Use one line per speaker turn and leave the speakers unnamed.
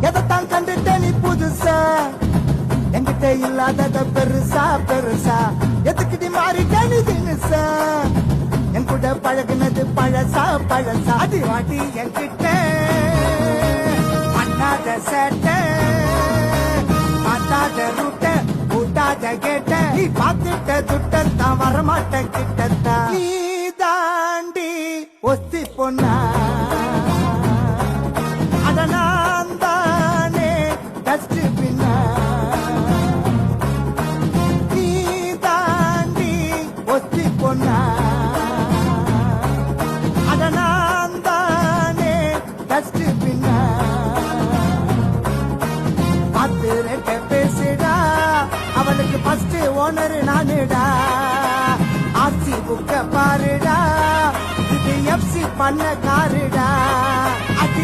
எதைத்தான் கண்டுட்ட நீ புதுசா என்கிட்ட இல்லாதத பெருசா பெருசா எதுக்கிட்டு மாறிட்ட நீ தினுசா என் கூட பழகுனது பழசா பழசா அடி வாட்டி என்கிட்ட பண்ணாத சேட்ட பார்த்தாத ரூட்ட கூட்டாத கேட்ட நீ பார்த்துட்ட துட்டத்தான் வரமாட்ட கிட்டத்தான் நீ தாண்டி ஒத்தி பொண்ணா அட நான் தானே டஸ்ட் பின்னா நீ தாண்டி ஒத்தி பொண்ணா அட நான் தானே டஸ்ட் பின்னா பார்த்து ரெட்ட பேசுடா அவளுக்கு ஃபர்ஸ்ட் ஓனர் நானுடா ஆர்சி புக்க பாருடா இது எஃப்சி பண்ண காருடா அது